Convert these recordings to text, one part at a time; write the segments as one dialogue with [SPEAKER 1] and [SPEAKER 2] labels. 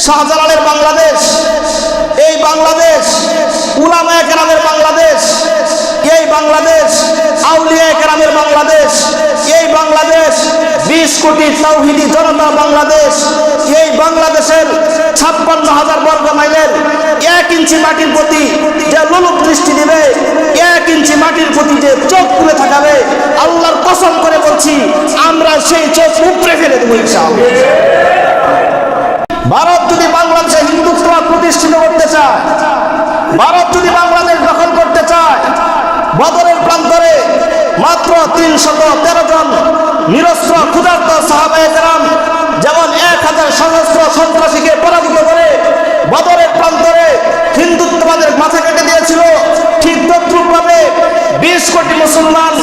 [SPEAKER 1] শাহজালালের বাংলাদেশ, এই বাংলাদেশ উলামায়ে কেরামের বাংলাদেশ, এই বাংলাদেশ আউলিয়ায়ে কেরামের বাংলাদেশ, এই বাংলাদেশ 20 কোটি তাওহীদি জনতা বাংলাদেশ, এই বাংলাদেশের 56,000 বর্গ মাইলের 1 ইঞ্চি মাটির প্রতি যে লোলুপ দৃষ্টি দিবে, 1 ইঞ্চি মাটির প্রতি যে চোখ তুলে থাকাবে, আল্লাহর কসম করে বলছি আমরা সেই চোখ উপড়ে ফেলে দেবো ইনশাআল্লাহ। ভারত যদি বাংলাদেশে হিন্দুত্ববাদ প্রতিষ্ঠিত করতে চায়, ভারত যদি বাংলাদেশ দখল করতে চায়, বদরের প্রান্তরে মাত্র 313 জন নিরস্ত্র ক্ষুধার্ত সাহাবায়ে কেরাম যেমন 1000 সশস্ত্র সন্ত্রাসীকে পরাজিত করে বদরের প্রান্তরে হিন্দুত্ববাদের মাথা কেটে দিয়েছিল, ঠিক তদ্রূপভাবে 20 কোটি মুসলমান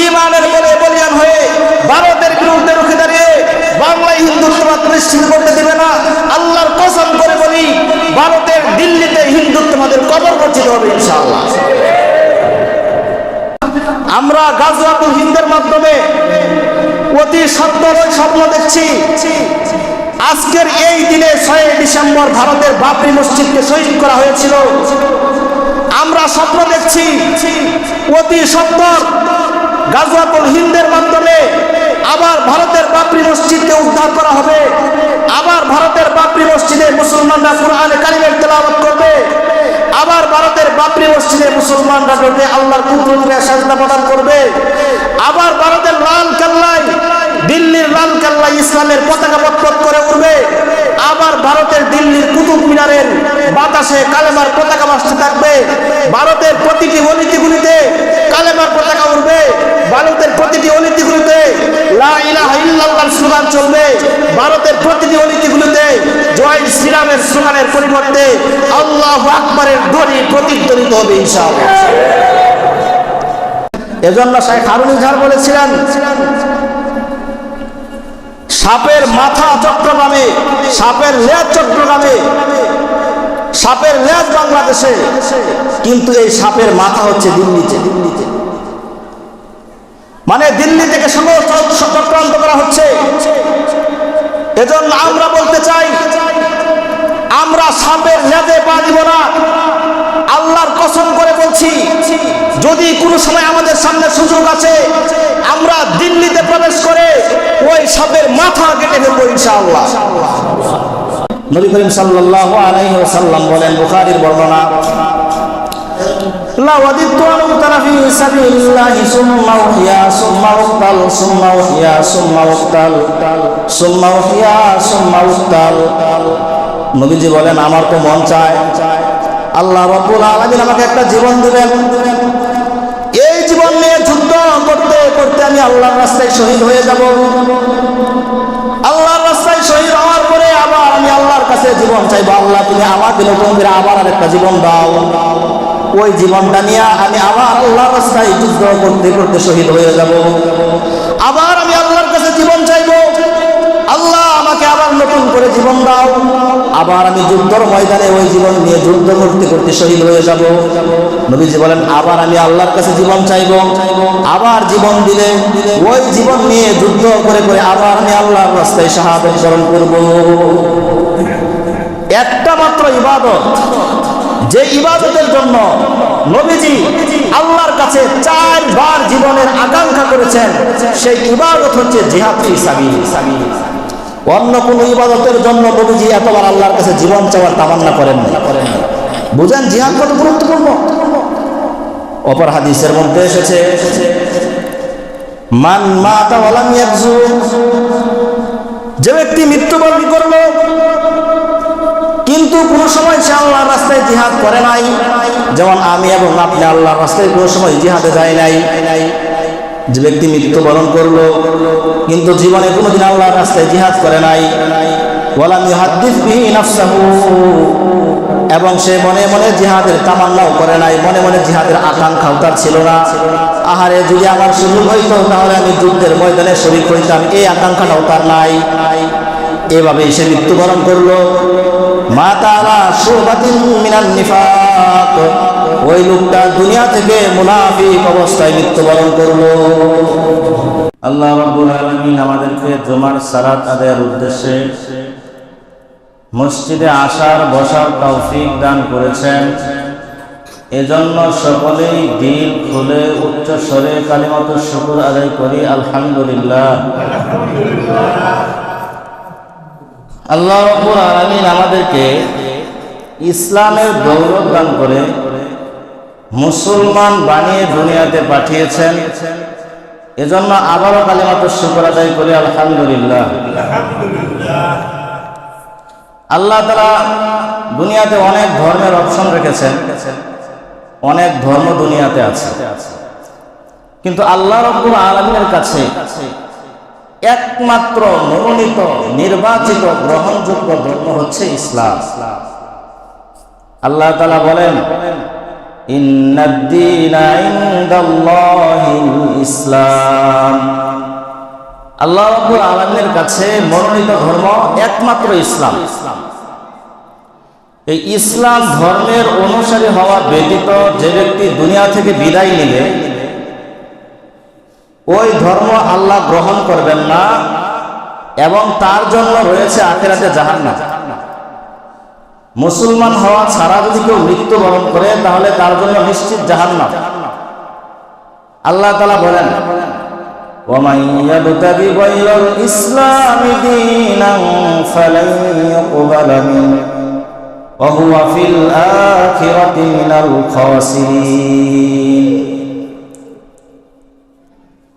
[SPEAKER 1] ঈমানের বলে বলিয়ান হয়ে ভারতের বিরুদ্ধে রুখে দাঁড়িয়ে বাংলায় হিন্দুত্ববাদ প্রতিষ্ঠিত করতে দেবে না। আল্লাহর কসম করে বলি ভারতের দিল্লিতে হিন্দুত্ববাদের কবর রচিত হবে ইনশাআল্লাহ। আমরা গাজওয়াতুল হিন্দের মাধ্যমে অতি সত্বর স্বপ্ন দেখছি। আজকের এই দিনে 6 ডিসেম্বর ভারতের বাবরি মসজিদকে শহীদ করা হয়েছিল। আমরা স্বপ্ন দেখছি অতি সত্বর গাজওয়াতুল হিন্দের মাধ্যমে আবার ভারতের বাবরি মসজিদকে উদ্ধার করা হবে, আবার ভারতের বাবরি মসজিদে মুসলমানরা কুরআনে কারিমের তেলাওয়াত করবে, আবার ভারতের বাবরি মসজিদে মুসলমানরা ঢুকে আল্লাহর কুদরতে সাজদা প্রদান করবে, আবার ভারতের লাল কেল্লায়, দিল্লির লাল কেল্লায় ইসলামের পতাকা পতপত করে উড়বে, আবার ভারতের দিল্লির কুতুব মিনারের বাতাসে কালেমার পতাকা ভাসতে থাকবে, ভারতের প্রতিটি অলিতে-গলিতে কালেমার পতাকা উড়বে, ভারতের প্রতিটি অলিতে-গলিতে লা ইলাহা ইল্লাল্লাহর স্লোগান চলবে, ভারতের প্রতিটি অলিতে-গলিতে জয় শ্রীরামের স্লোগানের পরিবর্তে আল্লাহু আকবারের ধ্বনি প্রতিধ্বনিত হবে ইনশাআল্লাহ। এজন্য শাইখ হারুন ইজহার বলেছিলেন, সাপের মাথা চট্টগ্রামে, সাপের লেজ চট্টগ্রামে, সাপের লেজ বাংলাদেশে, কিন্তু এই সাপের মাথা হচ্ছে দিল্লিতে। মানে দিল্লি থেকে চক্রান্ত করা হচ্ছে। এজন্য আমরা বলতে চাই আমরা সাপের লেজে পা দিব না। আল্লাহর কসম করে বলছি যদি কোনো সময় আমাদের সামনে সুযোগ আছে আমরা দিল্লিতে প্রবেশ করে ওই সাপের মাথা কেটে ফেলবো ইনশাআল্লাহ। নবী করিম সাল্লাল্লাহু আলাইহি ওয়াসাল্লাম বলেন, বুখারীর বর্ণনা, লা ওয়াদিতু আন উকতালা ফি সাবিলিল্লাহি সুম্মা উহিয়া সুম্মা উকতাল সুম্মা উহিয়া সুম্মা উকতাল সুম্মা উহিয়া সুম্মা উকতাল। নবীজি বলেন, আমার তো মন চায় আল্লাহ রাব্বুল আলামিন আমাকে একটা জীবন দিবেন, এই জীবন নিয়ে যুদ্ধ করতে করতে আমি আল্লাহর রাস্তায় শহীদ হয়ে যাব, আল্লাহর রাস্তায় শহীদ হওয়ার পরে আবার আমি আল্লাহর কাছে জীবন চাইবো, আল্লাহ তুমি আমাকে নতুন করে আবার আরেকটা জীবন দাও, ওই জীবনটা নিয়ে আমি আবার আল্লাহর রাস্তায় যুদ্ধ করতে করতে শহীদ হয়ে যাব, আবার আমি আল্লাহর কাছে জীবন চাইবো, আল্লাহ আমাকে আবার নতুন করে জীবন দাও, আবার আমি যুদ্ধের ময়দানে ওই জীবন নিয়ে যুদ্ধ করতে করতে শহীদ হয়ে যাব। নবীজি বলেন, আবার আমি আল্লাহর কাছে জীবন চাইবো, আবার জীবন দিলে ওই জীবন নিয়ে যুদ্ধ করে করে আবার আমি আল্লাহর রাস্তায় শাহাদাত বরণ করব। একটা মাত্র ইবাদত, যে ইবাদতের জন্য নবীজি আল্লাহর কাছে 4 বার জীবনের আকাঙ্ক্ষা করেছেন, সেই ইবাদত হচ্ছে জিহাদ ফি সাবিলিল্লাহ। অন্য কোন ইবাদতের জন্য নবীজি এতবার আল্লাহর কাছে জীবন চাওয়ার তামান্না করেন না। বুঝেন জিহাদ কত গুরুত্বপূর্ণ। অপর হাদিসের মধ্যে এসেছে, মান মাতা ওয়া লাম ইয়াগজু, যে ব্যক্তি মৃত্যুবরণ করলো কিন্তু কোন সময় সে আল্লাহর রাস্তায় জিহাদ করে নাই, যেমন আমি এবং আপনি আল্লাহর রাস্তায় কোন সময় জিহাদে যাই নাই, যে ব্যক্তি মৃত্যুবরণ করলো কিন্তু জীবনে কোনোদিন আল্লাহর রাস্তায় জিহাদ করে নাই, ওয়ালাম ইউহাদ্দিস বিহি নাফসাহু, এবং সে মনে মনে জিহাদের তামান্নাও করে নাই, মনে মনে জিহাদের আকাঙ্ক্ষাও তার ছিল না, আহারে যদি আমার সুযোগ হইতো তাহলে আমি যুদ্ধের ময়দানে শরীক হইতাম, এই আকাঙ্ক্ষাটাও তার নাই, এভাবেই সে মৃত্যুবরণ করলো। মাতা আলা শুবাতিন মিনান নিফাক, ওই লোকটা দুনিয়া থেকে মুনাফিক অবস্থায় মৃত্যুবরণ করলো। আল্লাহ রাব্বুল আলামিন আমাদেরকে জুমার সালাত আদায়ের উদ্দেশ্যে
[SPEAKER 2] মসজিদে আসার বসার তৌফিক দান করেছেন। এজন্য সকলেই দিল খুলে উচ্চ স্বরে কালিমাতুশ শুকর আদায় করি আলহামদুলিল্লাহ। আল্লাহ রাব্বুল আলামিন আমাদেরকে ইসলামের গৌরব দান করে মুসলমান বানিয়ে দুনিয়াতে পাঠিয়েছেন। এজন্য আবারও কালিমাতুশ শুকর আদায় করি আলহামদুলিল্লাহ। আল্লাহ তাআলা দুনিয়াতে অনেক ধর্মের অপশন রেখেছেন, অনেক ধর্ম দুনিয়াতে আছে, কিন্তু আল্লাহ রাব্বুল আলামিনের কাছে একমাত্র মনোনীত নির্বাচিত গ্রহণযোগ্য ধর্ম হচ্ছে ইসলাম। আল্লাহ তাআলা বলেন, ইন্নাদ-দীনা ইনদাল্লাহিল ইসলাম। আল্লাহ রাব্বুল আলামিনের কাছে মনোনীত ধর্ম একমাত্র ইসলাম। এই ইসলাম ধর্মের অনুসারী হওয়া ব্যতীত যে ব্যক্তি দুনিয়া থেকে বিদায় নিবে ওই ধর্ম আল্লাহ গ্রহণ করবেন না এবং তার জন্য রয়েছে আখিরাতে জাহান্নাম। মুসলমান হওয়া ছাড়া যদি কেউ মৃত্যুবরণ করে তাহলে তার জন্য নিশ্চিত জাহান্নাম। আল্লাহ তাআলা বলেন, ওয়ামান ইয়াবতাগি গায়রাল ইসলামি দীনান ফালান ইউকবালা মিনহু ওয়া হুয়া ফিল আখিরাতি মিনাল খাসিরিন।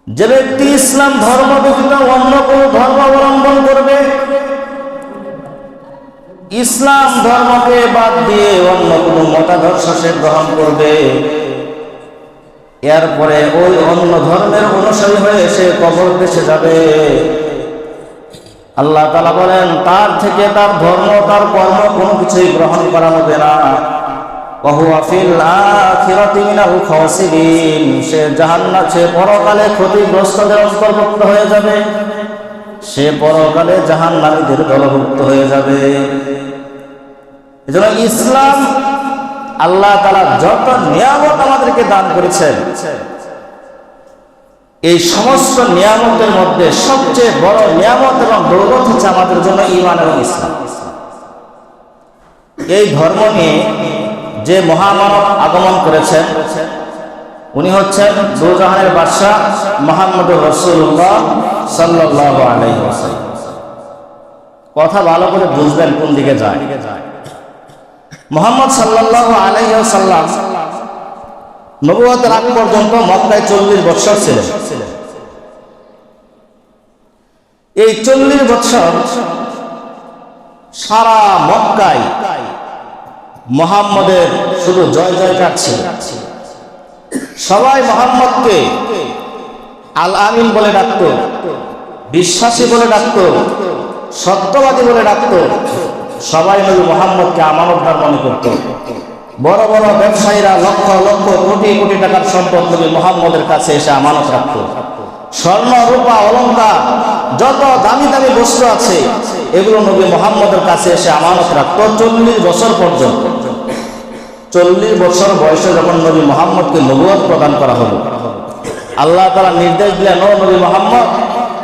[SPEAKER 2] যে ব্যক্তি ইসলাম ধর্ম ব্যতীত অন্য কোনো ধর্ম অবলম্বন করবে, ইসলাম ধর্মকে বাদ দিয়ে অন্য কোনো মতাদর্শ সে গ্রহণ করবে, এরপরে ওই অন্য ধর্মের অনুসারী হয়ে সে কবর দেশে যাবে। আল্লাহ তাআলা বলেন, তার থেকে তার ধর্ম তার কর্ম কোনো কিছুই গ্রহণ করা হবে না। ওয়া হুয়া ফিল আখিরাতি মিনাল খাসিরিন। সে জাহান্নাম, সে পরকালে ক্ষতিগ্রস্তদের অন্তর্ভুক্ত হয়ে যাবে, সে পরকালে জাহান্নামীদের দলভুক্ত হয়ে যাবে। এজন্য ইসলাম আল্লাহ তাআলা যত নিয়ামত আমাদেরকে দান করেছেন, এই সমস্ত নিয়ামতের মধ্যে সবচেয়ে বড় নিয়ামত এবং দৌলত হচ্ছে আমাদের জন্য ঈমান এবং ইসলাম। এই ধর্ম নিয়ে যে মহামানব আগমন করেছেন উনি হচ্ছেন দুজাহানের বাদশা মুহাম্মদুর রাসূলুল্লাহ সাল্লাল্লাহু আলাইহি ওয়াসাল্লাম। কথা ভালো করে বুঝবেন কোন দিকে যায়। মুহাম্মদ সাল্লাল্লাহু আলাইহি ওয়াসাল্লাম নবুয়তের আগ পর্যন্ত মক্কায় 40 বছর ছিলেন। এই 40 বছর সারা মক্কায় মুহাম্মদের শুধু জয় জয়কার ছিল। সবাই মুহাম্মদকে আল আমিন বলে ডাকতো, বিশ্বাসী বলে ডাকতো, সত্যবাদী বলে ডাকতো। সবাই নবী মুহাম্মদকে আমানতদার মনে করত। বড় বড় ব্যবসায়ীরা লক্ষ লক্ষ কোটি কোটি টাকার সম্পদ নবী মুহাম্মদের কাছে এসে আমানত রাখত। স্বর্ণ রূপা অলংকার যত দামি দামি বস্তু আছে এগুলো নবী মুহাম্মদের কাছে এসে আমানত রাখত 40 বছর পর্যন্ত। 40 বছর বয়সে যখন নবী মুহাম্মদকে নবুয়ত প্রদান করা হলো, আল্লাহ তাআলা নির্দেশ দিলেন, ও নবী মুহাম্মদ,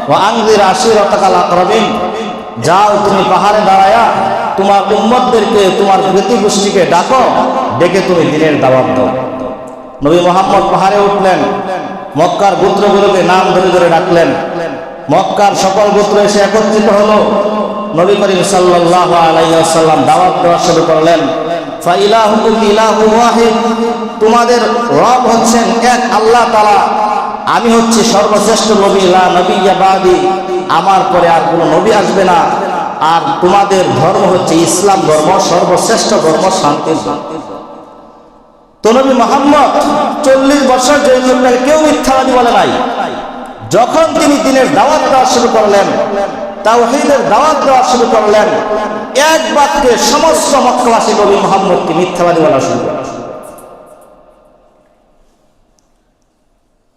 [SPEAKER 2] ওয়া আনজির আশিরাতাকাল আকরাবিন, যাও তুমি পাহাড়ে দাঁড়ায়া তোমার উম্মতদেরকে, তোমার প্রতিগোষ্ঠীকে ডাকো, ডেকে তুমি দ্বীনের দাওয়াত দাও। নবী মুহাম্মদ পাহাড়ে উঠলেন, মক্কার গোত্রগুলোকে নাম ধরে ধরে ডাকলেন। মক্কার সকল গোত্র এসে একত্রিত হলো। নবী করিম সাল্লাল্লাহু আলাইহি ওয়াসাল্লাম দাওয়াত দেওয়া শুরু করলেন, ফা ইলাহুকুম ইলাহুন ওয়াহিদ, তোমাদের রব হচ্ছেন এক আল্লাহ তাআলা, আমি হচ্ছি সর্বশ্রেষ্ঠ নবী, লা নবিয়্যা বাদি, আমার পরে আর কোনো নবী আসবে না। আর তোমাদের ধর্ম হচ্ছে ইসলাম ধর্ম, সর্বশ্রেষ্ঠ ধর্ম, শান্তির ধর্ম। তো নবী মুহাম্মদ 40 বছর যে লোকটাকে কেউ মিথ্যাবাদী বলে নাই। যখন তিনি দ্বীনের দাওয়াত দেওয়া শুরু করলেন, তাওহীদের দাওয়াত দেওয়া শুরু করলেন, এক বাক্যে সমস্ত মক্কাবাসী নবী মুহাম্মদকে মিথ্যাবাদী বলা শুরু করলেন।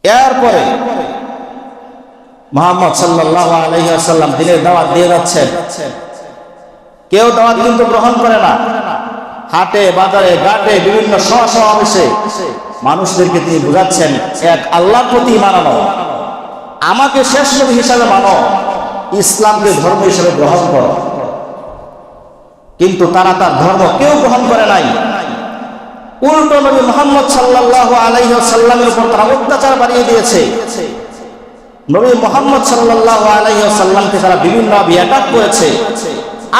[SPEAKER 2] এরপরে মুহাম্মদ সাল্লাল্লাহু আলাইহি ওয়াসাল্লাম দ্বীনের দাওয়াত দিয়ে যাচ্ছেন। কেউ দাওয়াত কিন্তু গ্রহণ করে না। হাটে বাজারে ঘাটে বিভিন্ন সমাবেশে মানুষদেরকে তিনি বুঝাচ্ছেন, এক আল্লাহর প্রতি মানো, আমাকে শেষ নবী হিসাবে মানো, ইসলামকে ধর্ম হিসেবে গ্রহণ করো। কিন্তু তারা তার ধর্ম কেউ গ্রহণ করে নাই। উল্টো নবী মুহাম্মদ সাল্লাল্লাহু আলাইহি ওয়াসাল্লামের উপর তারা অত্যাচার বাড়িয়ে দিয়েছে। নবী মুহাম্মদ সাল্লাল্লাহু আলাইহি ওয়াসাল্লামকে তারা বিভিন্নভাবে অ্যাটাক করেছে,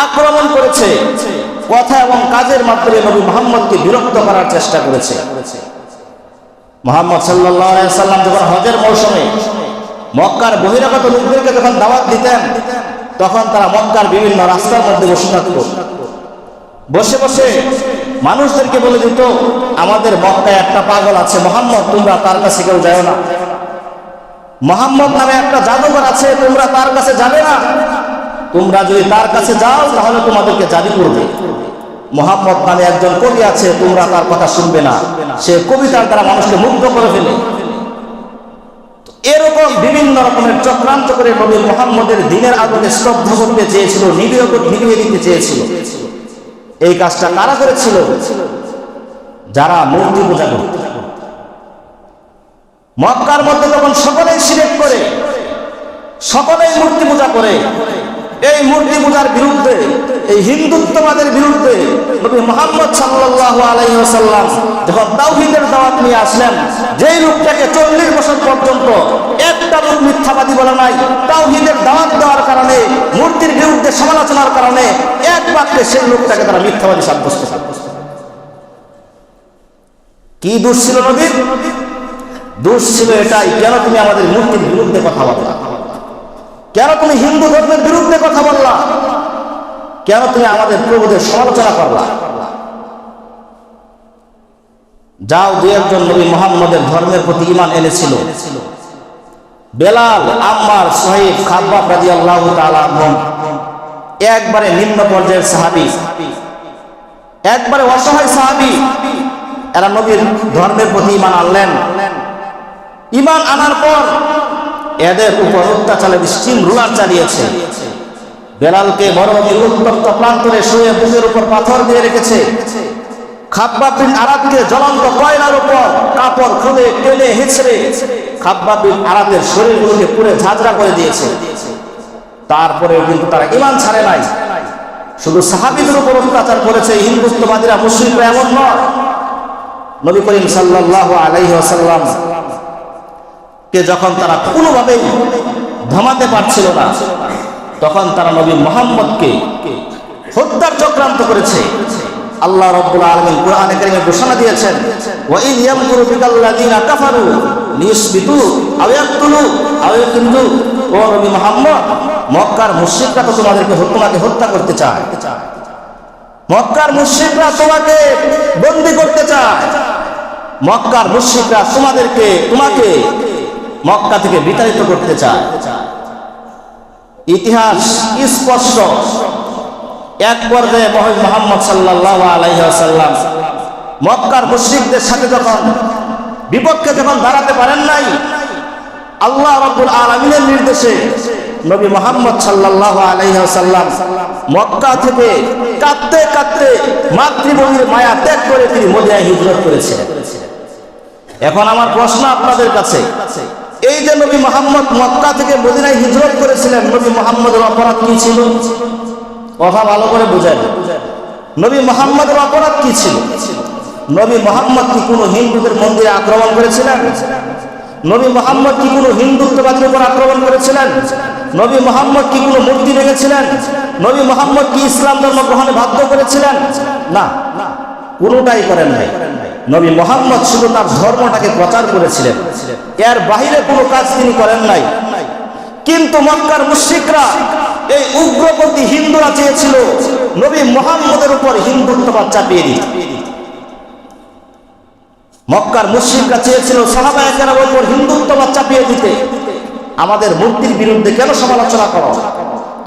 [SPEAKER 2] আক্রমণ করেছে, কথা এবং কাজের মাধ্যমে নবী মুহাম্মদকে বিরক্ত করার চেষ্টা করেছে। মুহাম্মদ সাল্লাল্লাহু আলাইহি ওয়াসাল্লাম যখন হজের মৌসুমে মক্কার বহিরাগত লোকদেরকে যখন দাওয়াত দিতেন, তখন তারা মক্কার বিভিন্ন রাস্তার মধ্যে বসে থাকত। বসে বসে মানুষদেরকে বলে দিত, আমাদের মক্কায় একটা পাগল আছে মুহাম্মদ, তোমরা তার কাছে কেউ যাও না। মুহাম্মদ নামে একটা জাদুকর আছে, তোমরা তার কাছে যাবে না। তোমরা যদি তার কাছে যাও তাহলে তোমাদেরকে জাদু করবে। মুহাম্মদ নামে একজন কবি আছে, তোমরা তার কথা শুনবে না, সে কবিতার দ্বারা মানুষকে মুগ্ধ করে ফেলে। এরকম বিভিন্ন রকমের চক্রান্ত করে নবী মুহাম্মদের দ্বীনের আলোকে স্তব্ধ করতে চেয়েছিল, নিভিয়ে দিতে চেয়েছিল। এই কাজটা কারা করেছিল? যারা মূর্তি পূজা করত। মক্কার মধ্যে যখন সকলেই শিরক করে, সকলেই মূর্তি পূজা করে, এই মূর্তি পূজার বিরুদ্ধে, এই হিন্দুত্ববাদের বিরুদ্ধে নবী মুহাম্মদ সাল্লাল্লাহু আলাইহি ওয়াসাল্লাম যখন তাওহীদের দাওয়াত নিয়ে আসলেন, যেই লোকটাকে 40 বছর পর্যন্ত একটা লোক মিথ্যাবাদী বলে নাই, তাওহীদের দাওয়াত দেওয়ার কারণে, মূর্তির বিরুদ্ধে সমালোচনার কারণে এক বাক্যে সেই লোকটাকে তারা মিথ্যাবাদী সাব্যস্ত করে। কি দোষ ছিল নবীর? দোষ ছিল এটাই, কেন তুমি আমাদের মূর্তির বিরুদ্ধে কথা বললা? কেন তুমি হিন্দু ধর্মের বিরুদ্ধে কথা বললা? কেন তুমি আমাদের প্রভুদের সমালোচনা করলা? যাও, দু একজন নবী মুহাম্মদের ধর্মের প্রতি ঈমান এনেছিল। বেলাল, আম্মার, সুহাইব, খাব্বাব রাদিয়াল্লাহু তাআলা আনহুম একবারে নিম্ন পর্যায়ের সাহাবী, একবারে অসহায় সাহাবী। এরা নবীর ধর্মের প্রতি ঈমান আনলেন। ঈমান আনার পর এদের উপর অত্যাচারের স্টিম রুলার চালিয়েছে। বেলালকে মরুভূমির উত্তপ্ত প্রান্তরে শুয়ে বুকের উপর পাথর দিয়ে রেখেছে। খাব্বাব বিন আরাদকে জ্বলন্ত কয়লার উপর কাপড় খুলে টেনে হিঁচড়ে খাব্বাব বিন আরাদের শরীরগুলোকে পুড়ে ঝাঁঝরা করে দিয়েছে। তারপরেও কিন্তু তারা ঈমান ছাড়ে নাই। শুধু সাহাবীদের উপর অত্যাচার করেছে। হিন্দুত্ববাদীরা, মুশরিকরা এমন নয়। নবী করিম সাল্লাল্লাহু আলাইহি ওয়াসাল্লাম কে যখন তারা কোনোভাবেই থামাতে পারছিল না, তখন তারা নবী মুহাম্মদকে হত্যার চক্রান্ত করেছে। আল্লাহ রাব্বুল আলামিন কোরআনে কারীমে ঘোষণা দিয়েছেন, ওয়া ইয ইয়ামকুরু বিকাল্লাযিনা কাফারু লিইসবিতু আও ইয়াকতুলু আও ইয়াকুতু। ও নবী মুহাম্মদ, মক্কার মুশরিকরা তো তোমাকে হত্যা করতে চায়। মক্কার মুশরিকরা তোমাকে বন্দী করতে চায়। মক্কার মুশরিকরা তোমাকে মক্কা থেকে বিতাড়িত করতে চায়। ইতিহাস স্পষ্ট। এক পর্যায়ে মুহাম্মদ সাল্লাল্লাহু আলাইহি ওয়াসাল্লাম মক্কার মুশরিকদের সাথে বিপক্ষে যখন দাঁড়াতে পারেন নাই, আল্লাহ রাব্বুল আলামিনের নির্দেশে নবী মুহাম্মদ সাল্লাল্লাহু আলাইহি ওয়াসাল্লাম মক্কা থেকে কাঁদতে কাঁদতে মাতৃভূমির মায়া ত্যাগ করে তিনি মদিনায় হিজরত করেছিলেন। এখন আমার প্রশ্ন আপনাদের কাছে, এই যে নবী মুহাম্মদ মক্কা থেকে মদিনায় হিজরত করেছিলেন, নবী মুহাম্মদের অপরাধ কি ছিল? কথা ভালো করে বুঝেন। নবী মুহাম্মদের অপরাধ কি ছিল? নবী মুহাম্মদ কি কোনো হিন্দুদের মন্দিরে আক্রমণ করেছিলেন? নবী মুহাম্মদ কি কোনো হিন্দুত্ববাদীর উপর আক্রমণ করেছিলেন? নবী মুহাম্মদ কি কোনো মূর্তি ভেঙেছিলেন? নবী মুহাম্মদ কি ইসলাম ধর্ম গ্রহণে বাধ্য করেছিলেন? না, কোনোটাই করেন নাই। নবী মুহাম্মদ শুধু তার ধর্মটাকে প্রচার করেছিলেন, এর বাহিরে কোনো কাজ তিনি করেন নাই। কিন্তু মক্কার মুশরিকরা, এই উগ্রপন্থী হিন্দুরা চেয়েছিল নবী মুহাম্মদের উপর হিন্দুত্ববাদ চাপিয়ে দিতে। মক্কার মুশরিকরা চেয়েছিল সাহাবায়ে কেরামের উপর হিন্দুত্ববাদ চাপিয়ে দিতে। আমাদের মূর্তির বিরুদ্ধে কেন সমালোচনা করো?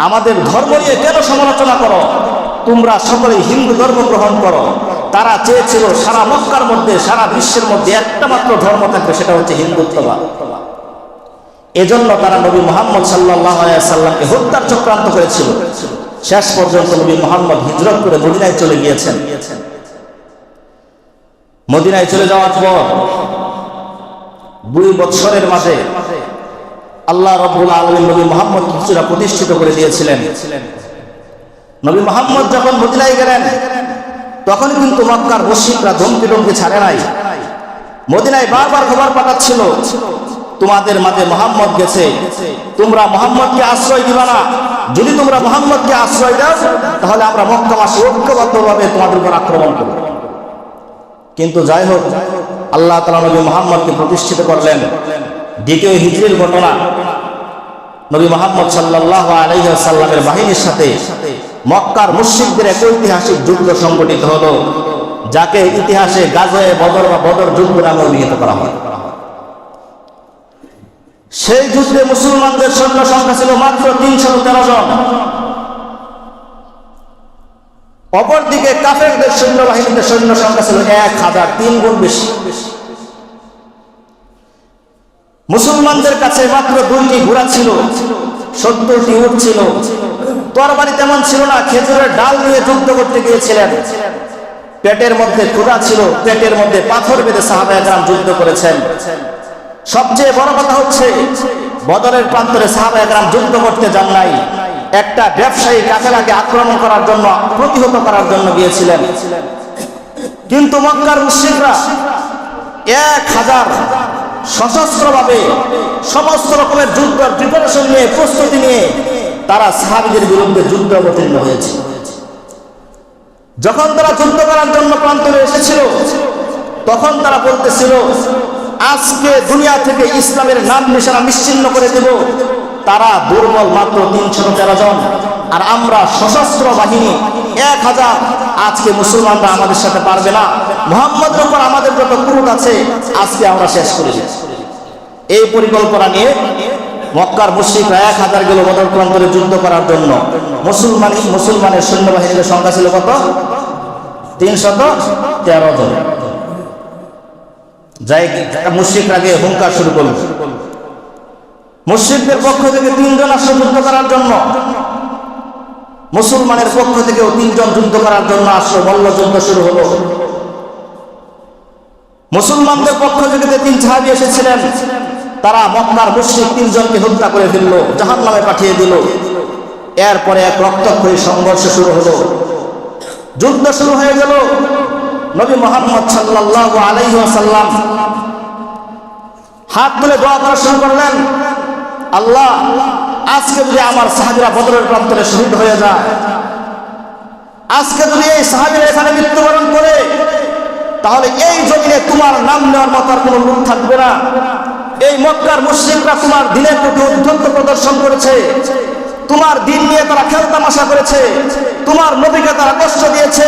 [SPEAKER 2] আমাদের ধর্ম নিয়ে কেন সমালোচনা করো? তোমরা সকলেই হিন্দু ধর্ম গ্রহণ করো। তারা চেয়েছিল সারা মক্কার মধ্যে, সারা বিশ্বের মধ্যে একটা মাত্র ধর্ম থাকবে, সেটা হচ্ছে হিন্দুত্ববাদ। এজন্য তারা নবী মুহাম্মদ সাল্লাল্লাহু আলাইহি ওয়াসাল্লামকে হত্যার চক্রান্ত করেছিল। শেষ পর্যন্ত নবী মুহাম্মদ হিজরত করে মদিনায় চলে গিয়েছেন। মদিনায় চলে যাওয়ার পর 2 বছরের মাঝে আল্লাহ রাব্বুল আলামিন নবী মুহাম্মদ কিছুটা প্রতিষ্ঠিত করে দিয়েছিলেন। নবী মুহাম্মদ যখন মদিনায় গেলেন তখন কিন্তু মক্কার মুশরিকরা ধমকি টমকি ছাড়ে নাই। মদিনায় বারবার খবর পাঠাচ্ছিল, তোমাদের মাঝে মুহাম্মদ গেছে, তোমরা মুহাম্মদকে আশ্রয় দিবা না। যদি তোমরা মুহাম্মদকে আশ্রয় দাও তাহলে আমরা মক্কাবাসী ঐক্যবদ্ধভাবে তোমাদের উপর আক্রমণ করব। কিন্তু যাই হোক, আল্লাহ তাআলা নবী মুহাম্মদকে প্রতিষ্ঠিত করলেন। দ্বিতীয় হিজরির ঘটনা, নবী মুহাম্মদ সাল্লাল্লাহু আলাইহি ওয়াসাল্লামের বাহিনীর সাথে মক্কার মুশরিকদের এক ঐতিহাসিক যুদ্ধ সংগঠিত হলো, যাকে ইতিহাসে গাজওয়ে বদর বা বদর যুদ্ধ নামে অভিহিত করা হয়। সেই যুদ্ধে মুসলমানদের সৈন্য সংখ্যা ছিল মাত্র 313 জন। অপরদিকে কাফেরদের সৈন্যবাহিনীতে সৈন্য সংখ্যা ছিল 1003 গুণ বেশি। মুসলমানদের কাছে মাত্র 2টি ঘোড়া ছিল, 70টি উট ছিল, তরবারি তেমন ছিল না, খেজুরের ডাল নিয়ে যুদ্ধ করতে গিয়েছিলেন। পেটের মধ্যে ক্ষুধা ছিল, পেটের মধ্যে পাথর বেঁধে সাহাবায়ে কেরাম যুদ্ধ করেছেন। সবচেয়ে বড় কথা হচ্ছে, বদরের প্রান্তরে সাহাবায়ে কেরাম যুদ্ধ করতে যান নাই, একটা ব্যবসায়ী কাফেলাকে আক্রমণ করার জন্য, প্রতিহত করার জন্য গিয়েছিলেন। কিন্তু মক্কার মুশরিকরা 1000 সশস্ত্রভাবে সমস্ত রকমের যুদ্ধ প্রিপারেশন নিয়ে, প্রস্তুতি নিয়ে তারা সাহাবীদের বিরুদ্ধে যুদ্ধ অবতীর্ণ হয়েছে। যখন তারা যুদ্ধ করার জন্য প্রান্তরে এসেছিল তখন তারা বলতেছিল, আজকে দুনিয়া থেকে ইসলামের নাম নিশানা নিশ্চিহ্ন করে দেব। তারা দুর্বল মাত্র 313 জন, আর আমরা সশস্ত্র বাহিনী 1000। আজকে মুসলমানরা আমাদের সাথে পারবে না, মুহাম্মদের উপর আমাদের যত ক্রোধ আছে আজকে আমরা শেষ করে দেব। এই পরিকল্পনা নিয়ে মক্কার মুশরিকরা 1000 গেল বদর প্রান্তরে যুদ্ধ করার জন্য। মুসলমানের সৈন্যবাহিনীর সংখ্যা ছিল কত? 313 জন। যাই মুশরিকরা গিয়ে হুঙ্কার শুরু করল। মুশরিকদের পক্ষ থেকে 3 জন আসলো যুদ্ধ করার জন্য, মুসলমানের পক্ষ থেকেও 3 জন যুদ্ধ করার জন্য আসলো। মল্ল যুদ্ধ শুরু হলো। মুসলমানদের পক্ষ থেকে 3 সাহাবী এসেছিলেন, তারা মক্কার মুশরিক 3 জনকে হত্যা করে দিল, জাহান্নামে পাঠিয়ে দিল। এরপরে এক রক্তক্ষয়ী সংঘর্ষ শুরু হলো, যুদ্ধ শুরু হয়ে গেল। নবী মুহাম্মদ সাল্লাল্লাহু আলাইহি ওয়াসাল্লাম হাত তুলে দোয়া করা শুরু করলেন, আল্লাহ, আজকে যদি আমার সাহাবীরা বদরের প্রান্তরে শহীদ হয়ে যায়, আজকে যদি এই সাহাবীরা এখানে মৃত্যুবরণ করে, তাহলে এই জমিনে তোমার নাম নেওয়ার মতো আর কোনো লোক থাকবে না। এই মক্কার মুশরিকরা তোমার দ্বীনের প্রতি ঔদ্ধত্য প্রদর্শন করেছে, তোমার দ্বীন নিয়ে তারা খেলতামাশা করেছে, তোমার নবীকে তারা কষ্ট দিয়েছে।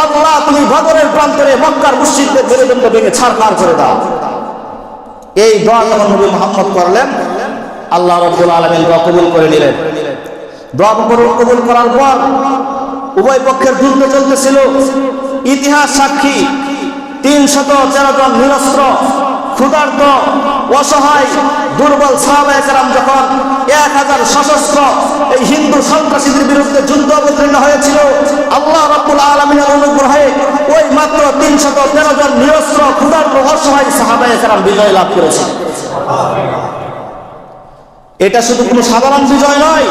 [SPEAKER 2] আল্লাহ, তুমি বদরের প্রান্তরে মক্কার মুশরিকদের মেরুদণ্ড ভেঙে ছাড়খাড় করে দাও। এই দোয়া যখন নবী মুহাম্মদ করলেন, আল্লাহ রাব্বুল আলামিন দোয়া কবুল করে নিলেন। দোয়া কবুল করার পর উভয় পক্ষের যুদ্ধ চলতেছিল। ইতিহাস সাক্ষী, 313 জন নিরস্ত্র, ক্ষুধার্ত, অসহায়, দুর্বল সাহাবায়ে কেরাম যখন 1000 সশস্ত্র এই হিন্দু সন্ত্রাসীদের বিরুদ্ধে যুদ্ধ অবতীর্ণ হয়েছিল, আল্লাহ রাব্বুল আলামিনের অনুগ্রহে ওই মাত্র 313 জন নিরস্ত্র, ক্ষুধার্ত, অসহায় সাহাবায়ে কেরাম বিজয় লাভ করেছে। এটা শুধু কোনো সাধারণ বিজয় নয়,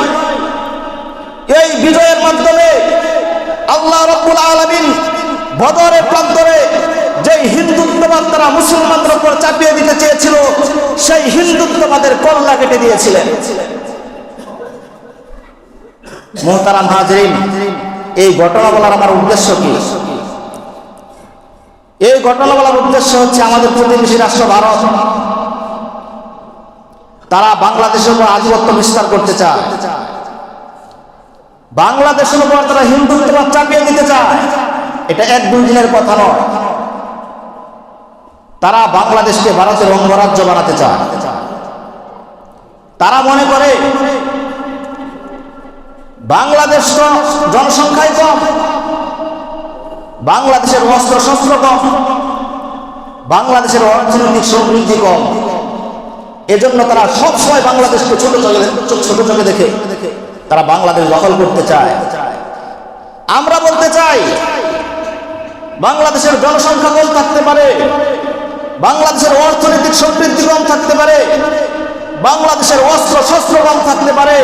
[SPEAKER 2] এই বিজয়ের মাধ্যমে আল্লাহ রাব্বুল আলামিন বদরের প্রান্তরে যে হিন্দুত্ববাদ তারা মুসলমানদের উপর চাপিয়ে দিতে চেয়েছিল, সেই হিন্দুত্ববাদের কল্লা কেটে দিয়েছিলেন। মুহতারাম হাজরিন, এই ঘটনা বলার আমার উদ্দেশ্য কি? এই ঘটনা বলার উদ্দেশ্য হচ্ছে, আমাদের প্রতিবেশী রাষ্ট্র ভারত, তারা বাংলাদেশের উপর আধিপত্য বিস্তার করতে চায়, বাংলাদেশের উপর তারা হিন্দুত্ববাদ চাপিয়ে দিতে চায়। এটা 1-2 দিনের কথা নয়। তারা বাংলাদেশকে ভারতের অঙ্গরাজ্য বানাতে চায়। তারা মনে করে বাংলাদেশ তো জনসংখ্যায় কম, বাংলাদেশের অস্ত্র শস্ত্র কম, বাংলাদেশের অর্থনৈতিক সমৃদ্ধি কম। এজন্য তারা সবসময় বাংলাদেশকে ছোট চোখে দেখে তারা বাংলাদেশ দখল করতে চায়। আমরা বলতে চাই, বাংলাদেশের জনসংখ্যা কম থাকতে পারে, বাংলাদেশের অর্থনৈতিক সমৃদ্ধি কম থাকতে পারে, বাংলাদেশের অস্ত্র শস্ত্র কম থাকতে পারে,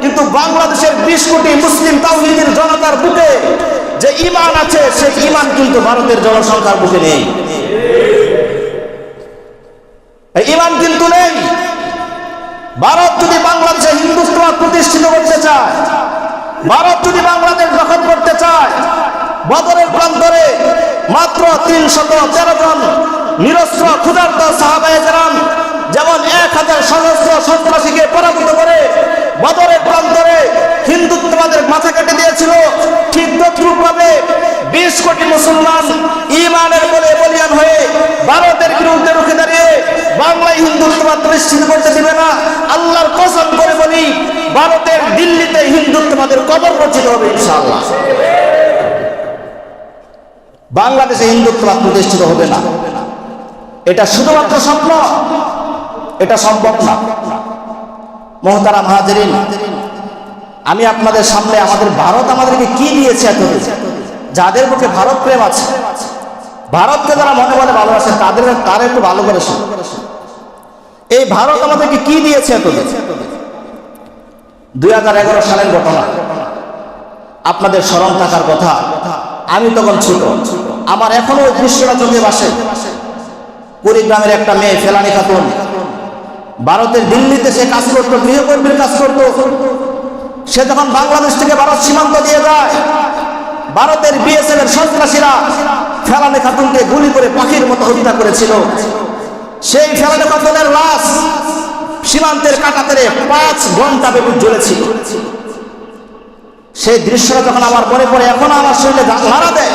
[SPEAKER 1] কিন্তু বাংলাদেশের 20 কোটি মুসলিম তাওহীদের জনতার বুকে যে ঈমান আছে সেই ঈমান কিন্তু ভারতের জনসংখ্যার বুকে নেই। এই ঈমান কিন্তু নেই। ভারত যদি বাংলাদেশে হিন্দুত্ববাদ প্রতিষ্ঠিত করতে চায়, ভারত যদি বাংলাদেশ দখল করতে চায়, বদরের প্রান্তরে মাত্র 313 জন নিরস্ত্র ক্ষুধার্ত সাহাবায়ে কেরাম যেমন 1000 সশস্ত্র সন্ত্রাসীকে পরাজিত করে বদরের প্রান্তরে হিন্দুত্ববাদের মাথা কেটে দিয়েছিল, ঠিক তদ্রূপভাবে 20 কোটি মুসলমান ঈমানের বলে বলিয়ান হয়ে ভারতের বিরুদ্ধে রুখে দাঁড়িয়ে বাংলায় হিন্দুত্ববাদ প্রতিষ্ঠিত করতে দিবে না। আল্লাহর কসম করে বলি, ভারতের দিল্লিতে হিন্দুত্ববাদের কবর রচিত হবে ইনশাআল্লাহ। বাংলাদেশে হিন্দুত্ববাদ প্রতিষ্ঠিত হবে না। এটা শুধুমাত্র স্বপ্ন, এটা সম্ভব না। মুহতারাম হাজিরিন, আমি আপনাদের সামনে আমাদের ভারত আমাদেরকে কি দিয়েছে এতদিন, যাদের মুখে ভারত প্রেম আছে, ভারতকে যারা মনে মনে ভালোবাসে তারা একটু ভালো করে শুনুন। এই ভারত আমাদেরকে কি দিয়েছে এতদিন? 2011 সালের ঘটনা আপনাদের স্মরণ থাকার কথা। আমি তখন ছোট, আমার এখনো ওই দৃশ্যটা চোখে ভাসে। কুড়িগ্রামের একটা মেয়ে ফেলানি খাতুন ভারতের দিল্লিতে সে কাজ করতো, গৃহকর্মীর কাজ করতো। সে যখন বাংলাদেশ থেকে ভারত সীমান্ত দিয়ে যায়, ভারতের বিএসএফ এর সন্ত্রাসীরা ফেলানি খাতুনকে গুলি করে পাখির মতো হত্যা করেছিল। সেই ফেলানি খাতুনের লাশ সীমান্তের কাঁটাতারে 5 ঘন্টা ব্যাপী জ্বলেছিল। সেই দৃশ্যটা যখন আমার মনে পড়ে, এখনো আমার শরীরে নাড়া দেয়।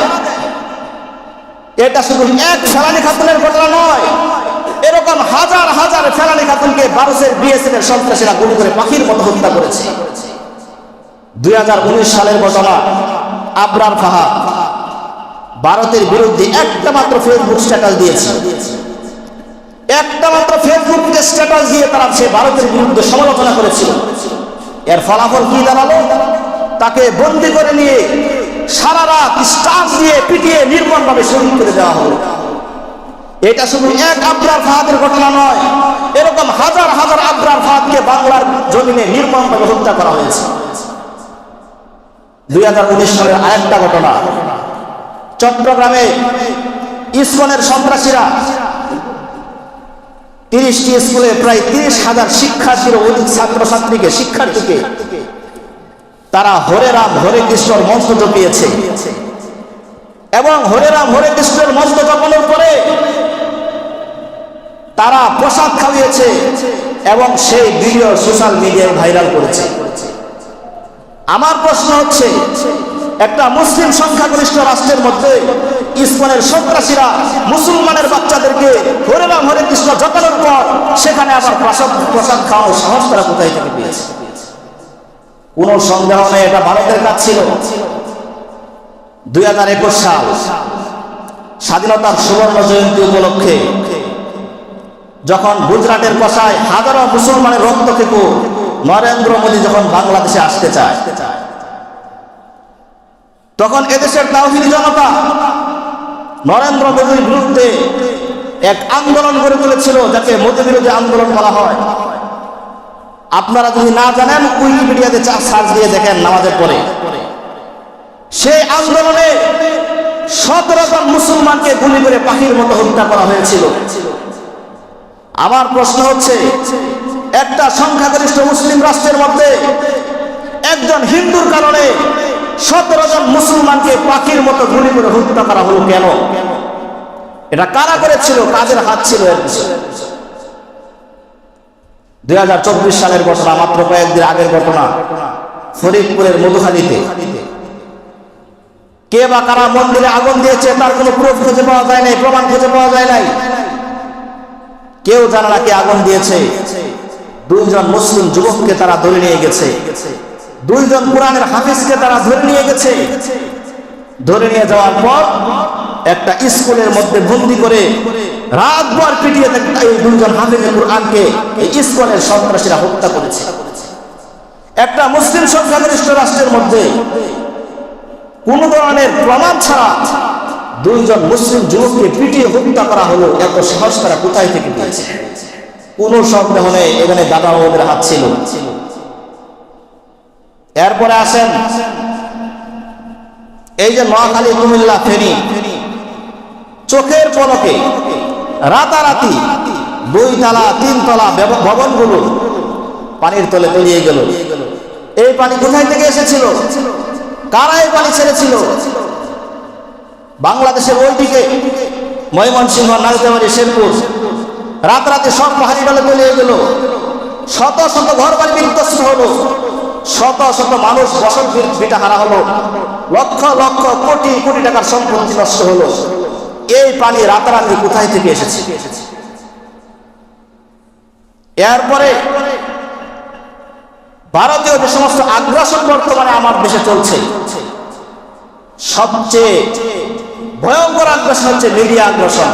[SPEAKER 1] এটা শুধু এক ফেলানি খাতুনের ঘটনা নয়, এরকম হাজার হাজার ফেলানি খাতুনকে ভারতের বিএসএফ এর সন্ত্রাসীরা গুলি করে পাখির মতো হত্যা করেছে। 2019 সালের ঘটনা, আবরার ফাহাদ ভারতের বিরুদ্ধে একটা মাত্র ফেসবুক স্ট্যাটাস দিয়েছে। একটা মাত্র ফেসবুক স্ট্যাটাস দিয়ে তারা সে ভারতের বিরুদ্ধে সমালোচনা করেছিল। এর ফলাফল কি দাঁড়ালো? তাকে বন্দী করে নিয়ে সারা রাত স্টাফ দিয়ে পিটিয়ে নির্মমভাবে শহীদ করে দেওয়া হলো। এটা শুধু এক আবরার ফাহাদের ঘটনা নয়, এরকম হাজার হাজার আবরার ফাহাদকে বাংলার জমিনে নির্মমভাবে হত্যা করা হয়েছে। 2019 সালের আরেকটা ঘটনা, চট্টগ্রামে ইসকনের সন্ত্রাসীরা 30টি স্কুলে প্রায় 30,000 শিক্ষার্থীর অধিক শিক্ষার্থীকে তারা হরে রাম হরে কৃষ্ণর মন্ত্র জপিয়েছে এবং হরে রাম হরে কৃষ্ণের মন্ত্র জপানোর পরে তারা প্রসাদ খাওয়িয়েছে এবং সেই ভিডিও সোশ্যাল মিডিয়ায় ভাইরাল করেছে। আমার প্রশ্ন হচ্ছে, একটা মুসলিম সংখ্যাগরিষ্ঠ রাষ্ট্রের মধ্যে ইসকনের সন্ত্রাসীরা মুসলমানের বাচ্চাদেরকে হরে রাম হরে কৃষ্ণ জপানোর পর সেখানে আবার প্রসাদ খাওয়ানোর সাহস তারা কোথায় থেকে পেয়েছে? কোন সন্দেহ নেই, এটা ভারতের কাজ ছিল। 2021 সাল স্বাধীনতার সুবর্ণ জয়ন্তী উপলক্ষে যখন গুজরাটের কষায় হাজারো মুসলমানের রক্ত খেকো নরেন্দ্র মোদী যখন বাংলাদেশে আসতে চায়, তখন এদেশের তাওহীদি জনতা নরেন্দ্র মোদীর বিরুদ্ধে এক আন্দোলন গড়ে তুলেছিল, যাকে মোদী বিরোধী আন্দোলন বলা হয়। আপনারা যদি না জানেন, উইকিপিডিয়াতে সার্চ দিয়ে দেখেন নামাজের পরে। সেই আন্দোলনে 17 জন মুসলমানকে গুলি করে পাখির মতো হত্যা করা হয়েছিল। আমার প্রশ্ন হচ্ছে, একটা সংখ্যাগরিষ্ঠ মুসলিম রাষ্ট্রের মধ্যে একজন হিন্দুর কারণে 17 জন মুসলমানকে পাখির মতো গুলি করে হত্যা করা হলো কেন? এটা কারা করেছিল? কাদের হাত ছিল এর পিছনে? 2024 সালের ঘটনা, মাত্র কয়েকদিন আগের ঘটনা, ফরিদপুরের মধুখালীতে কে বা কারা মন্দিরে আগুন দিয়েছে তার কোনো প্রুফ খুঁজে পাওয়া যায় নাই, প্রমাণ খুঁজে পাওয়া যায় নাই। কেউ জানে না কে আগুন দিয়েছে। 2 জন মুসলিম যুবককে তারা ধরে নিয়ে গেছে, 2 জন কোরআনের হাফিজকে তারা ধরে নিয়ে গেছে। ধরে নিয়ে যাওয়ার পর একটা স্কুলের মধ্যে বন্দি করে রাতভর পিটিয়ে এই 2 জন হাফিজে কোরআনকে এই স্কুলের সন্ত্রাসীরা হত্যা করেছে। একটা মুসলিম সংখ্যাগরিষ্ঠ রাষ্ট্রের মধ্যে কোন ধরনের প্রমাণ ছাড়া 2 জন মুসলিম যুবককে পিটিয়ে হত্যা করা হলো, এত সাহস তারা কোথায় থেকে পেয়েছে? কোন সন্দেহ নেই এখানে দাদা ওদের হাত ছিল।
[SPEAKER 2] এরপরে আসেন এই যে নোয়াখালী, কুমিল্লা, ফেনী, চোখের পলকে রাতারাতি 2 তলা 3 তলা ভবনগুলো পানির তলে তলিয়ে গেল। এই পানি কোথায় থেকে এসেছিল? কারা এই পানি ছেড়েছিল? বাংলাদেশের ওইদিকে ময়মনসিংহ, নালিতাবাড়ি, শেরপুর রাতারাতি সব পাহাড়ি ঢলে তলিয়ে গেল। শত শত ঘর বাড়ি বিধ্বস্ত হলো, শত শত মানুষ বসত ভিটা হারা হলো, লক্ষ লক্ষ কোটি কোটি টাকার সম্পত্তি নষ্ট হলো। এই পানি রাতারাতি কোথায় থেকে এসেছে? এরপরে ভারতীয় যে সমস্ত আগ্রাসন বর্তমানে আমার দেশে চলছে, সবচেয়ে ভয়ঙ্কর আগ্রাসন হচ্ছে মিডিয়া আগ্রাসন।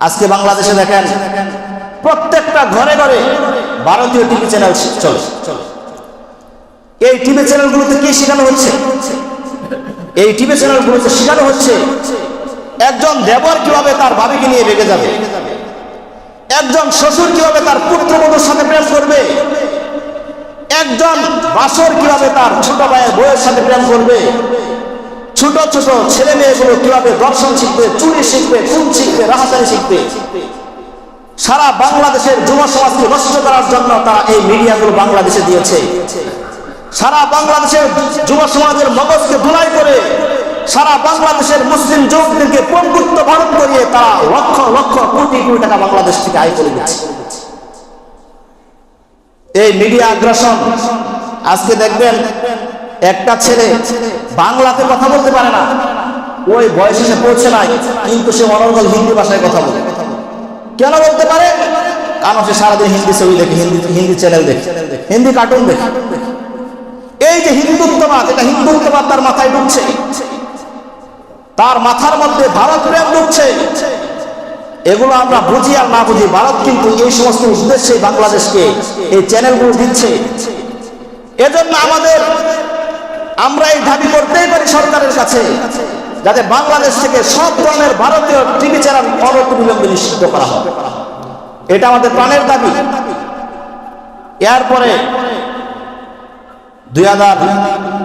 [SPEAKER 2] আজকে বাংলাদেশে দেখেন প্রত্যেকটা ঘরে ঘরে ভারতীয় টিভি চ্যানেল চলে। এই টিভি চ্যানেলগুলোতে কি শেখানো হচ্ছে? এই টিভি চ্যানেলগুলোতে শেখানো হচ্ছে একজন দেবর কিভাবে তার ভাবিকে নিয়ে বেগে যাবে, একজন শ্বশুর কিভাবে তার পুত্রবধূর সাথে প্রেম করবে, একজন বাসর কিভাবে তার ছোট ভাইয়ের বউয়ের সাথে প্রেম করবে, ছোট ছোট ছেলে মেয়েগুলো কিভাবে দর্শন শিখবে, চুরি শিখবে, খুন শিখবে, রাহাজানি শিখবে। সারা বাংলাদেশের যুব সমাজকে নষ্ট করার জন্য তারা এই মিডিয়াগুলো বাংলাদেশে দিয়েছে। সারা বাংলাদেশের যুব সমাজের মগজকে ধুলাই করে সারা বাংলাদেশের মুসলিম যুবকদেরকে পঙ্গুত্ব ভারত করিয়ে তারা লক্ষ লক্ষ কোটি কোটি টাকা বাংলাদেশ থেকে আয় করে দিচ্ছে। এই মিডিয়া আগ্রাসন, আজকে দেখবেন একটা ছেলে বাংলাতে কথা বলতে পারে না, ওই বয়স এসে পৌঁছে নাই, কিন্তু সে অনর্গল হিন্দি ভাষায় কথা বলে। কেন বলতে পারে? কারণ সে সারাদিন হিন্দি ছবি দেখে, হিন্দি চ্যানেল দেখে, হিন্দি কার্টুন দেখে। এই যে হিন্দুত্ববাদ, এটা হিন্দুত্ববাদ তার মাথায় ঢুকছে, তার মাথার মধ্যে ভারত প্রেম ঢুকছে। এগুলো আমরা বুঝি আর না বুঝি, ভারত কিন্তু এই সমস্ত উদ্দেশ্যে বাংলাদেশকে এই চ্যানেলগুলো দিচ্ছে। এজন্য আমরা এই দাবি করতেই পারি সরকারের কাছে, যাতে বাংলাদেশ থেকে সব ধরনের ভারতীয় টিভি চ্যানেল অনতিবিলম্বে নিষিদ্ধ করা হয়। এটা আমাদের প্রাণের দাবি। এরপরে 2000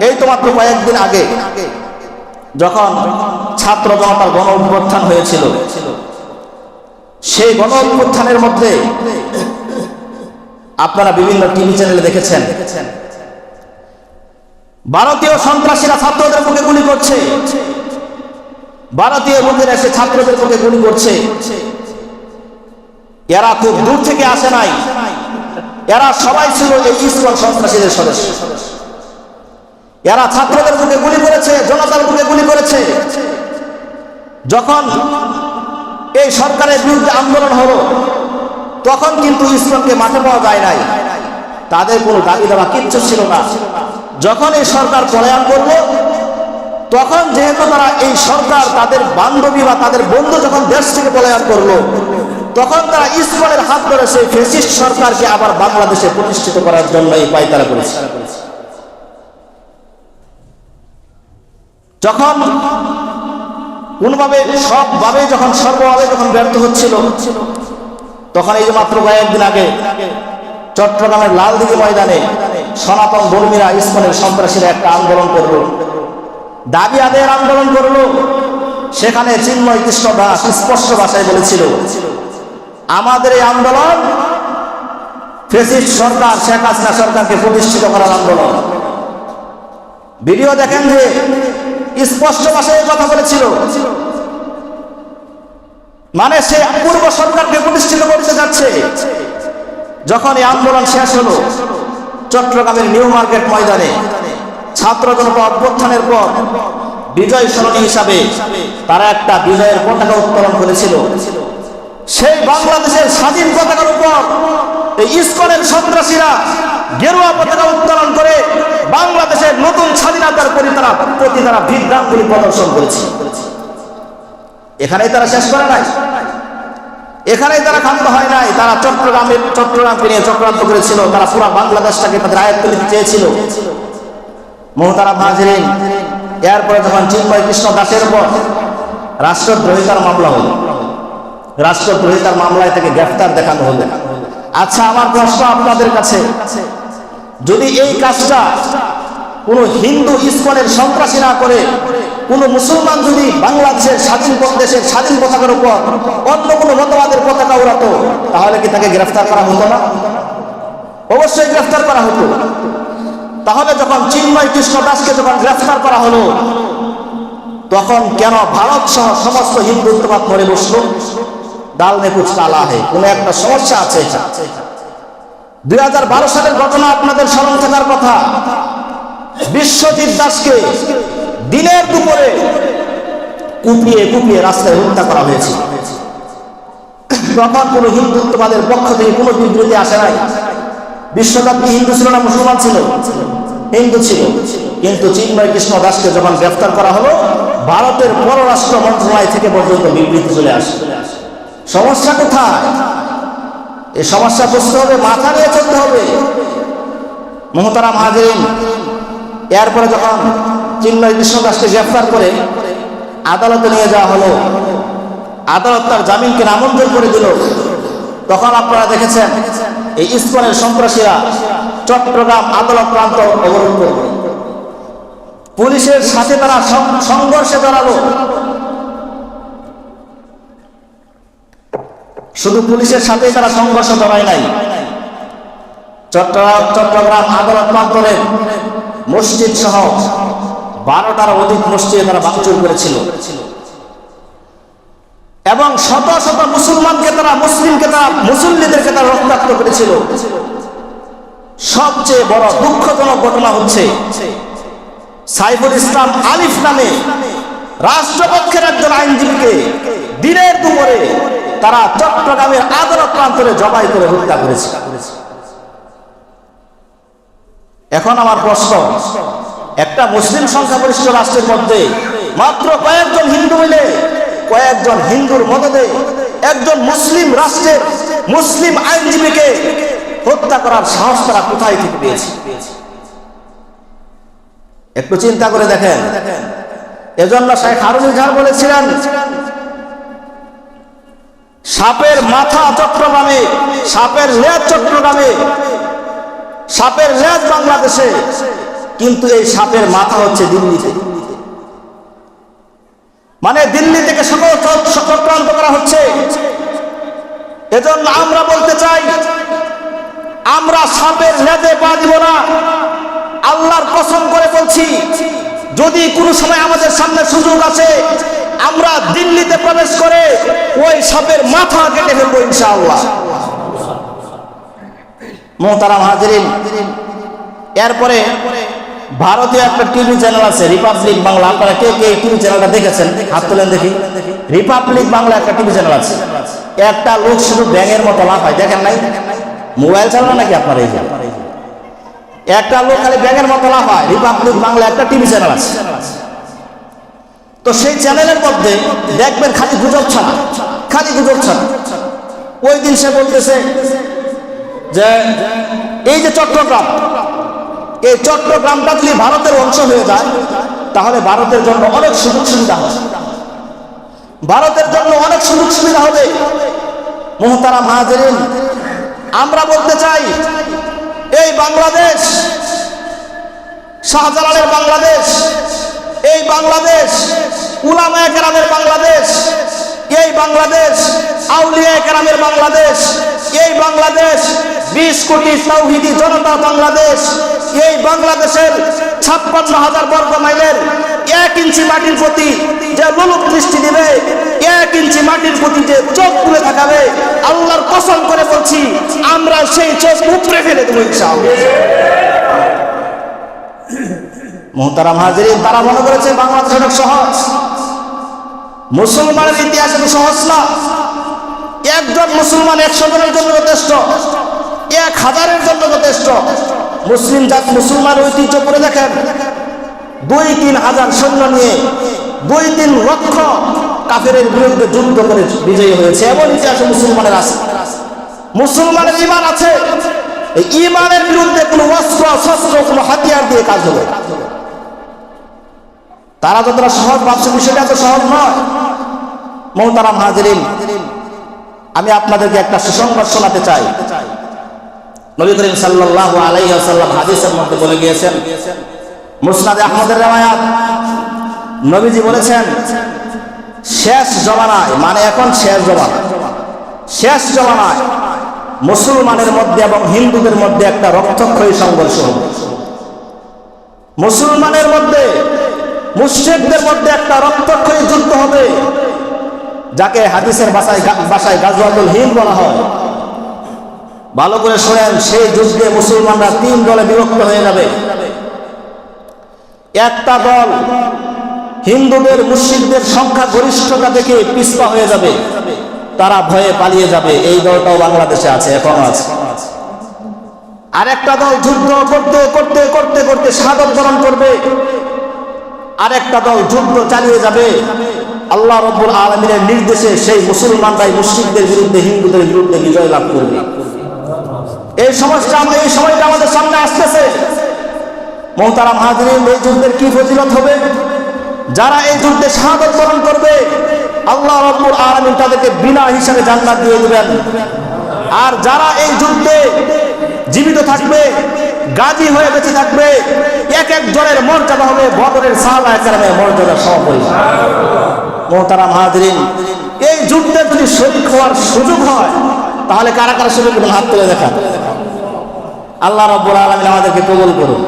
[SPEAKER 2] এই তো মাত্র কয়েকদিন আগে যখন ছাত্র জনতার গণ অভ্যুত্থান হয়েছিল, সেই গণ অভ্যুত্থানের মধ্যে আপনারা বিভিন্ন টিভি চ্যানেলে দেখেছেন ভারতীয় সন্ত্রাসীরা ছাত্রদের বুকে গুলি করছে, ভারতীয় লোকেরা এসে ছাত্রদের বুকে গুলি করছে। এরা খুব দূর থেকে আসে নাই, এরা সবাই ছিল এই ইসকন সন্ত্রাসীদের সদস্য। এরা ছাত্রদের বুকে গুলি করেছে, জনতার বুকে গুলি করেছে। যখন এই সরকারের বিরুদ্ধে আন্দোলন হলো, তখন কিন্তু ইসকনকে মাঠে পাওয়া যায় নাই, তাদের কোনো দাবি দাবা কিচ্ছু ছিল না। যখন এই সরকার পলায়ন করলো, তখন যেহেতু তারা এই সরকার তাদের বান্ধবী বা তাদের বন্ধু যখন দেশ থেকে পলায়ন করলো, তখন তারা ইসকনের হাত ধরে সেই ফ্যাসিস্ট সরকারকে আবার বাংলাদেশে প্রতিষ্ঠিত করার জন্য এই পায়তারা করেছে। যখন কোনোভাবে সবভাবে যখন সর্বভাবে যখন ব্যর্থ হচ্ছিল, তখন এই যে মাত্র কয়েকদিন আগে চট্টগ্রামের লালদিঘি ময়দানে সনাতন ধর্মীরা ইসকনের সন্ত্রাসীরা একটা আন্দোলন করলো, দাবি আদায়ের আন্দোলন করলো। সেখানে চিন্ময় কৃষ্ণ দাস স্পষ্ট ভাষায় বলেছিল, আমাদের এই আন্দোলন ফ্যাসিস্ট সরকার শেখ হাসিনা সরকারকে প্রতিষ্ঠিত করার আন্দোলন। ভিডিও দেখেন যে স্পষ্ট ভাষায় কথা বলেছিল, মানে সে পূর্ব সরকারকে প্রতিষ্ঠিত করতে যাচ্ছে। যখন এই আন্দোলন শেষ হলো, চট্টগ্রামের নিউ মার্কেট ময়দানে ছাত্র জনতা অভ্যুত্থানের পর বিজয় সরণী হিসাবে তারা একটা বিজয়ের পতাকা উত্তোলন করেছিল। সেই বাংলাদেশের স্বাধীন পতাকার উপর এই ইসকনের সন্ত্রাসীরা গেরুয়া পতাকা উত্তোলন করে বাংলাদেশের নতুন স্বাধীনতার প্রতি তারা বিভ্রান্তি প্রদর্শন করেছে। এখানেই তারা শেষ করে নাই, এখানেই তারা ক্ষান্ত হয় নাই। তারা চট্টগ্রামকে নিয়ে চক্রান্ত করেছিল, তারা পুরো বাংলাদেশটাকে তাদের আয়ত্তে নিতে চেয়েছিল। মোহতারাম হাজিরিন, এরপরে যখন চিন্ময় কৃষ্ণ দাসের উপর রাষ্ট্রদ্রোহিতার মামলা হলো, রাষ্ট্রদ্রোহিতার মামলায় তাকে গ্রেফতার দেখানো হলো। আচ্ছা, আমার প্রশ্ন আপনাদের কাছে,
[SPEAKER 1] যদি এই কাজটা কোনো হিন্দু ইসকনের সন্ত্রাসী না করে কোনো মুসলমান যদি বাংলাদেশের স্বাধীন দেশের স্বাধীন পতাকার উপর অন্য কোনো মতবাদের পতাকা উড়াতো, তাহলে কি তাকে গ্রেফতার করা হতো না? অবশ্যই গ্রেফতার করা হতো। তাহলে যখন চিন্ময় কৃষ্ণ দাসকে যখন গ্রেফতার করা হলো, তখন কেন ভারত সহ সমস্ত হিন্দুত্ববাদ মরে বসলো? ডাল মে কুছ কালা হে, কোনো একটা সমস্যা আছে। 2012 সালের ঘটনা আপনাদের স্মরণ থাকার কথা। বিশ্বজিৎ দাসকে দিনের দুপুরে কুপিয়ে কুপিয়ে রাস্তায় হত্যা করা হয়েছে। তখন কোনো হিন্দুত্ববাদের পক্ষ থেকে কোনো বিবৃতি আসে নাই। বিশ্বজিৎ হিন্দু ছিল না মুসলমান ছিল? হিন্দু ছিল। কিন্তু চিন্ময় কৃষ্ণ দাসকে যখন গ্রেফতার করা হলো, ভারতের পররাষ্ট্র মন্ত্রণালয় থেকে পর্যন্ত বিবৃতি চলে আসে। সমস্যা কোথায়? এই সমস্যা বুঝতে হবে, মাথা নিয়ে চলতে হবে। মোহতারাম হাজিরিন, এরপরে যখন চিন্ময় কৃষ্ণ দাসকে গ্রেফতার করে আদালতে নিয়ে যাওয়া হলো, আদালত তার জামিনকে নামঞ্জুর করে দিল, তখন আপনারা দেখেছেন এই ইসকনের সন্ত্রাসীরা চট্টগ্রাম আদালত প্রান্ত অবরোধ করল। পুলিশের সাথে তারা সংঘর্ষে জড়ালো। শুধু পুলিশের সাথে তারা সংঘর্ষ জড়ায় নাই, চট্টগ্রাম আদালত প্রান্তরে মসজিদ সহ 12টার অধিক মসজিদে তারা ভাঙচুর করেছিল এবং শত শত মুসলমানকে তারা মুসল্লিদেরকে তারা রক্তাক্ত করেছিল। সবচেয়ে বড় দুঃখজনক ঘটনা হচ্ছে সাইফুল ইসলাম আলিফ নামে রাষ্ট্রপক্ষের একজন আইনজীবীকে দিনের দুপুরে তারা চট্টগ্রামের আদালত প্রান্তরে জবাই করে হত্যা করেছে। এখন আমার প্রশ্ন, একটা মুসলিম সংখ্যাগরিষ্ঠ রাষ্ট্রের মধ্যে মাত্র কয়েকজন হিন্দু মিলে কয়েকজন হিন্দুর মদদে একজন মুসলিম রাষ্ট্রের মুসলিম আইনজীবীকে হত্যা করার সাহস তারা কোথায় থেকে পেয়েছে? একটু চিন্তা করে দেখেন। এজন্য শেখ হারুন ইজহার বলেছিলেন, সাপের মাথা চট্টগ্রামে, সাপের লেজ চট্টগ্রামে, সাপের লেজ বাংলাদেশে, কিন্তু এই সাপের মাথা হচ্ছে দিল্লিতে। মানে দিল্লি থেকে সকল চক্রান্ত করা হচ্ছে। এজন্য আমরা বলতে চাই, আমরা সাপের লেজে পা দিব না। আল্লাহর কসম করে বলছি, যদি কোনো সময় আমাদের সামনে সুযোগ আছে, আমরা দিল্লিতে প্রবেশ করে ওই সাপের মাথা কেটে ফেলবো ইনশাআল্লাহ। মোহতারাম হাজিরিন, এরপরে ভারতীয় একটা টিভি চ্যানেল আছে রিপাবলিক বাংলা। আপনারা কে কে টিভি চ্যানেলটা দেখেছেন? হাত তোলেন দেখি। রিপাবলিক বাংলা একটা টিভি চ্যানেল আছে। একটা লোক শুধু ব্যাঙের মতো লাফায়, দেখেন নাই? মোবাইল চালানো নাকি আপনারা? এই যে একটা লোক খালি ব্যাঙের মতো লাফায়। রিপাবলিক বাংলা একটা টিভি চ্যানেল আছে। তো সেই চ্যানেলের মধ্যে দেখবেন খালি গুজব ছাড়া, খালি গুজব ছাড়া। ওই দিন সে বলতেছে যে এই যে চট্টগ্রাম, এই চট্টগ্রামটা যদি ভারতের অংশ হয়ে যায়, তাহলে ভারতের জন্য অনেক সুযোগ সুবিধা হবে, ভারতের জন্য অনেক সুযোগ সুবিধা হবে। মোহতারাম হাজিরিন, আমরা বলতে চাই, এই বাংলাদেশ শাহজালালের বাংলাদেশ, এই বাংলাদেশ উলামায়ে কেরামের বাংলাদেশ, এই বাংলাদেশ আউলিয়ায়ে কেরামের বাংলাদেশ, এই বাংলাদেশ 20 কোটি তাওহীদি জনতা বাংলাদেশ। এই বাংলাদেশের 56,000 বর্গ মাইলের 1 ইঞ্চি মাটির প্রতি যে লোলুপ দৃষ্টি দিবে, 1 ইঞ্চি মাটির প্রতি যে চোখ তুলে থাকাবে, আল্লাহর কসম করে বলছি, আমরা সেই চোখ উপড়ে ফেলে দেবো ইনশাআল্লাহ। মোহতারাম হাজিরিন, তারা মনে করেছে বাংলাদেশ অনেক সহজ। মুসলমানের ইতিহাস এত সহজ না। একজন মুসলমান 100 জনের জন্য যথেষ্ট, 1000-এর জন্য যথেষ্ট। মুসলিম জাত মুসলমান ঐতিহ্য করে দেখেন, 2-3 হাজার সৈন্য নিয়ে 2-3 লক্ষ কাফেরের বিরুদ্ধে যুদ্ধ করে বিজয়ী হয়েছে। এমন ইতিহাসে মুসলমানের আছে। মুসলমানের ঈমান আছে। এই ঈমানের বিরুদ্ধে কোনো অস্ত্র শস্ত্র কোনো হাতিয়ার দিয়ে কাজ হবে। তারা যতটা সহজ ভাবছে, বিষয়টা এত সহজ নয়। মোহতারাম হাজিরিন, আমি আপনাদেরকে একটা সুসংবাদ শোনাতে চাই।
[SPEAKER 2] নবী করিম সাল্লাল্লাহু আলাইহি ওয়াসাল্লাম হাদিসের মধ্যে বলে গিয়েছেন, মুসনাদে আহমদের riwayat, নবীজি বলেছেন শেষ জমানায়, মানে এখন শেষ জমানায় মুসলমানের মধ্যে এবং হিন্দুদের মধ্যে একটা রক্তক্ষয়ী সংঘর্ষ হবে। মুসলমানের মধ্যে মুশরিকদের মধ্যে একটা রক্তক্ষয়ী যুদ্ধ হবে, যাকে হাদিসের ভাষায় গাজওয়াতুল হিন্দ বলা হয়। ভালো করে শুনেন, সেই যুদ্ধে মুসলমানরা 3 দলে বিভক্ত হয়ে যাবে। একটা দল হিন্দুদের মুশরিকদের সংখ্যা গরিষ্ঠতা দেখে পিছপা হয়ে যাবে, তারা ভয়ে পালিয়ে যাবে। এই দলটাও বাংলাদেশে আছে, এখনো আছে। আরেকটা দল যুদ্ধ করতে করতে করতে করতে শাহাদাত বরণ করবে, আরেকটা দল যুদ্ধ চালিয়ে যাবে। আল্লাহ রাব্বুল আলামিনের নির্দেশে সেই মুসলমানরাই মুশরিকদের বিরুদ্ধে, হিন্দুদের বিরুদ্ধে বিজয় লাভ করবে। এই সময়টা আমাদের সামনে আসতেছে। মুহতারাম হাজিরিন, এই যুদ্ধের কি ফজিলত হবে? যারা এই যুদ্ধে শাহাদাত বরণ করবে, আল্লাহ রাব্বুল আলামিন তাদেরকে বিনা হিসাবে জান্নাত দিয়ে দিবেন। আর যারা এই যুদ্ধে জীবিত থাকবে, গাজী হয়ে বেঁচে থাকবে, এক একজনের মর্যাদা হবে বদরের সাহাবায়ে কেরামের মর্যাদা সমপরিমাণ। মুহতারাম হাজিরিন, এই যুদ্ধে যদি শরীক হওয়ার সুযোগ হয়, তাহলে কারা কারা শরীক হবেন? হাত তুলে দেখান। আল্লাহ রাব্বুল আলামিন আমাদেরকে কবুল করুন।